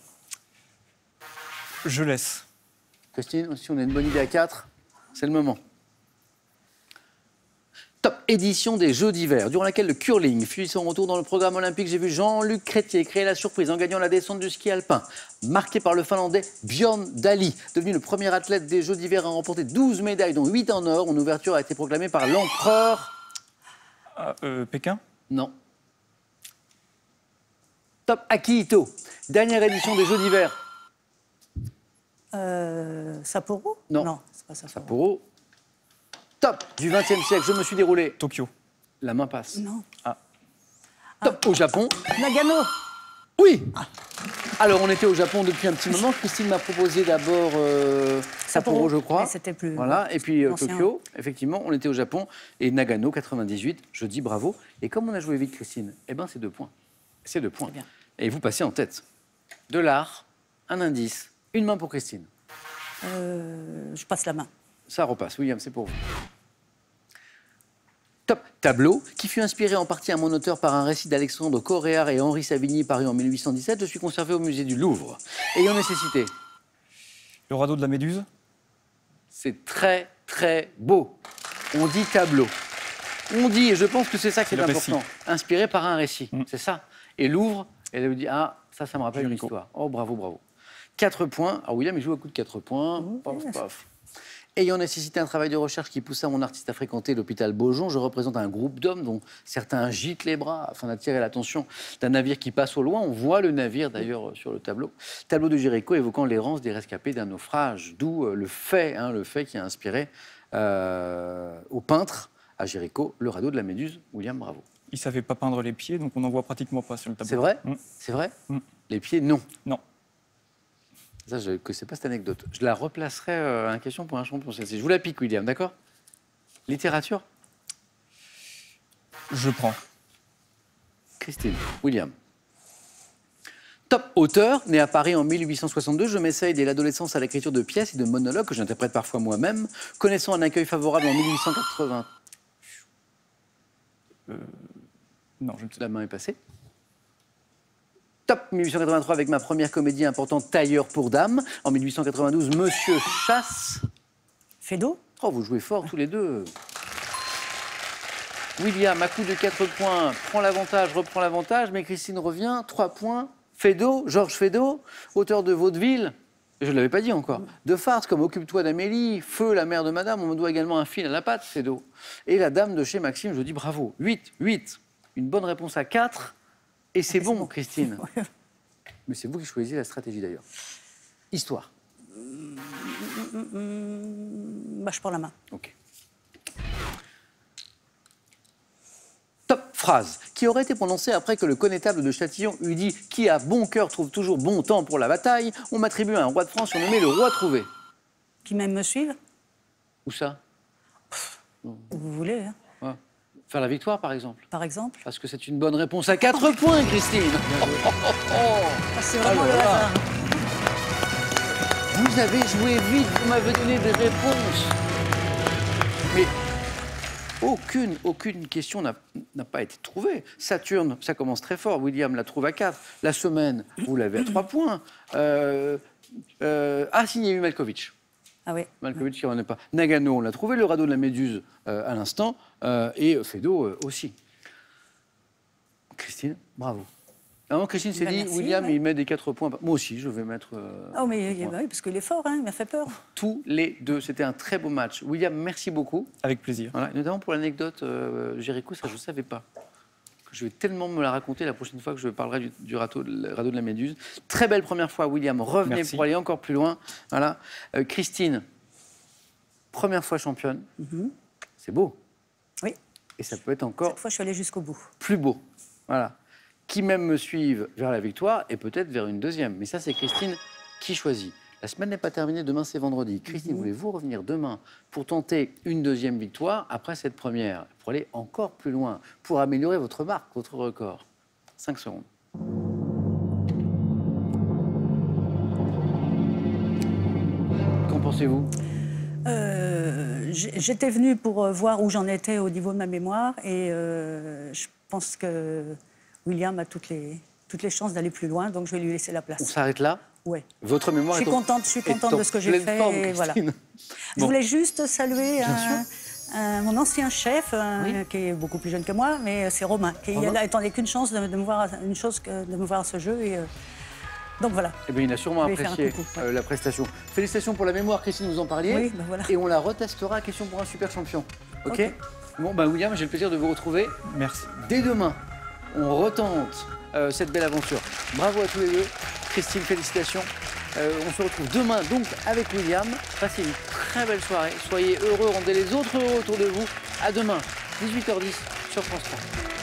Speaker 3: Je laisse.
Speaker 1: Christine, si on a une bonne idée à 4, c'est le moment. Top édition des Jeux d'hiver, durant laquelle le curling fut son retour dans le programme olympique. J'ai vu Jean-Luc Crétier créer la surprise en gagnant la descente du ski alpin, marqué par le Finlandais Björn Daly, devenu le premier athlète des Jeux d'hiver à remporter 12 médailles, dont 8 en or. En ouverture a été proclamée par l'empereur...
Speaker 3: Pékin.
Speaker 1: Non. Top Akihito, dernière édition des Jeux d'hiver.
Speaker 4: Sapporo.
Speaker 1: Non.
Speaker 4: Non, c'est pas Sapporo.
Speaker 1: Sapporo. Top du XXe siècle, je me suis déroulé.
Speaker 3: Tokyo.
Speaker 1: La main passe.
Speaker 4: Non.
Speaker 1: Top au Japon.
Speaker 4: Nagano.
Speaker 1: Oui. Alors on était au Japon depuis un petit moment. Christine m'a proposé d'abord Sapporo, je crois.
Speaker 4: Mais c'était plus.
Speaker 1: Voilà. Et puis
Speaker 4: ancien.
Speaker 1: Tokyo. Effectivement, on était au Japon et Nagano 98. Je dis bravo. Et comme on a joué vite, Christine, eh ben c'est 2 points. C'est 2 points.
Speaker 4: Très bien.
Speaker 1: Et vous passez en tête. De l'art, un indice, une main pour Christine.
Speaker 4: Je passe la main.
Speaker 1: Ça repasse. William, c'est pour vous. Top tableau, qui fut inspiré en partie à mon auteur par un récit d'Alexandre Coréard et Henri Savigny paru en 1817. Je suis conservé au musée du Louvre. Ayant nécessité.
Speaker 3: Le radeau de la Méduse.
Speaker 1: C'est très, très beau. On dit tableau. On dit, et je pense que c'est ça qui est
Speaker 3: C'est le
Speaker 1: important, inspiré par un récit. C'est ça. Et Louvre, elle vous dit, ah, ça me rappelle une
Speaker 3: Géricault.
Speaker 1: histoire. Oh, bravo, bravo. 4 points. Alors, William, il joue à coup de 4 points. Paf, paf. Ayant nécessité un travail de recherche qui poussa mon artiste à fréquenter l'hôpital Beaujon, je représente un groupe d'hommes dont certains agitent les bras afin d'attirer l'attention d'un navire qui passe au loin. On voit le navire d'ailleurs sur le tableau. Tableau de Géricault évoquant l'errance des rescapés d'un naufrage, d'où le fait qui a inspiré au peintre à Géricault le radeau de la Méduse. William, bravo.
Speaker 3: Il savait pas peindre les pieds, donc on n'en voit pratiquement pas sur le tableau.
Speaker 1: C'est vrai
Speaker 3: Mm.
Speaker 1: C'est vrai
Speaker 3: Mm.
Speaker 1: Les pieds, non.
Speaker 3: Non.
Speaker 1: Ça, je ne connaissais pas cette anecdote. Je la replacerai à une question pour un champion, celle-ci. Je vous la pique, William, d'accord? Littérature?
Speaker 3: Je prends.
Speaker 1: Christine. William. Top auteur, né à Paris en 1862, je m'essaye dès l'adolescence à l'écriture de pièces et de monologues que j'interprète parfois moi-même, connaissant un accueil favorable en 1880.
Speaker 3: Non, je ne sais
Speaker 1: La main est passée. Top 1883 avec ma première comédie importante, Tailleur pour dames. En 1892, Monsieur Chasse.
Speaker 4: Fédo.
Speaker 1: Oh, vous jouez fort tous les deux. William, à coup de 4 points, prend l'avantage, reprend l'avantage, mais Christine revient, 3 points. Fédo, Georges Fédo, auteur de Vaudeville, je ne l'avais pas dit encore, de farces comme Occupe-toi d'Amélie, Feu, la mère de madame, on me doit également un fil à la patte, Fédo. Et La dame de chez Maxime, je dis bravo. 8. Une bonne réponse à 4, et c'est bon, Christine. Mais c'est vous qui choisissez la stratégie d'ailleurs. Histoire.
Speaker 4: Bah, je prends la main.
Speaker 1: Ok. Top phrase, qui aurait été prononcée après que le connétable de Châtillon eut dit « Qui a bon cœur trouve toujours bon temps pour la bataille », on m'attribue à un roi de France surnommé le roi trouvé.
Speaker 4: Qui même me suivent,
Speaker 1: Où ça?
Speaker 4: où vous voulez, hein,
Speaker 1: Ouais. Faire la victoire, par exemple.
Speaker 4: par exemple.
Speaker 1: Parce que c'est une bonne réponse à 4 points, Christine.
Speaker 4: Ah, c'est vraiment
Speaker 1: Alors
Speaker 4: le
Speaker 1: là.
Speaker 4: hasard.
Speaker 1: Vous avez joué vite, vous m'avez donné des réponses. Mais aucune question n'a pas été trouvée. Saturne, ça commence très fort. William la trouve à 4. La semaine, vous l'avez à 3 points. Ah, si, il y a eu Malkovich.
Speaker 4: Ah oui.
Speaker 1: Malkovich qui n'en est pas. Nagano, on l'a trouvé. Le radeau de la Méduse à l'instant. Et Fédo aussi. Christine, bravo. Alors, Christine s'est
Speaker 4: Ben,
Speaker 1: dit,
Speaker 4: merci,
Speaker 1: William,
Speaker 4: ouais.
Speaker 1: il met des 4 points. Moi aussi, je vais mettre
Speaker 4: Oh, mais bah oui, parce qu'il est fort, hein, il m'a fait peur.
Speaker 1: tous les deux. C'était un très beau match. William, merci beaucoup.
Speaker 3: Avec plaisir.
Speaker 1: Voilà, notamment pour l'anecdote Jéricho, ça je ne savais pas. Je vais tellement me la raconter la prochaine fois que je parlerai du radeau de la Méduse. Très belle première fois, William. Revenez
Speaker 3: Merci.
Speaker 1: pour aller encore plus loin. Voilà. Christine, première fois championne. C'est beau.
Speaker 4: Oui,
Speaker 1: Et ça peut être encore
Speaker 4: cette fois, je suis allée jusqu'au bout.
Speaker 1: plus beau. Voilà. Qui même me suivent vers la victoire et peut-être vers une deuxième. Mais ça, c'est Christine qui choisit. La semaine n'est pas terminée, demain c'est vendredi. Christine, voulez-vous revenir demain pour tenter une deuxième victoire après cette première, pour aller encore plus loin, pour améliorer votre marque, votre record? 5 secondes. Qu'en pensez-vous?
Speaker 4: J'étais venue pour voir où j'en étais au niveau de ma mémoire et je pense que William a toutes les chances d'aller plus loin, donc je vais lui laisser la
Speaker 1: On
Speaker 4: place.
Speaker 1: s'arrête là?
Speaker 4: Ouais.
Speaker 1: Votre mémoire
Speaker 4: Je suis contente de ce que j'ai fait.
Speaker 1: Forme,
Speaker 4: Et voilà.
Speaker 1: Christine.
Speaker 4: Je voulais juste saluer
Speaker 1: Bien
Speaker 4: mon ancien chef, qui est beaucoup plus jeune que moi, mais c'est Romain, qui
Speaker 1: Romain.
Speaker 4: n'attendait qu'une chance de me voir de me voir à ce jeu. Et, donc voilà.
Speaker 1: Eh bien, il a sûrement
Speaker 4: Je vais faire un
Speaker 1: apprécié
Speaker 4: coucou, ouais.
Speaker 1: la prestation. Félicitations pour la mémoire, Christine, vous en parliez.
Speaker 4: Oui, ben voilà.
Speaker 1: Et on la retestera à Question pour un super champion. OK,
Speaker 4: Ok.
Speaker 1: Bon, ben William, j'ai le plaisir de vous retrouver
Speaker 3: Merci.
Speaker 1: dès demain. On retente cette belle aventure. Bravo à tous les deux. Christine, félicitations. On se retrouve demain donc avec William. Passez une très belle soirée. Soyez heureux, rendez les autres heureux autour de vous. À demain, 18h10 sur France 3.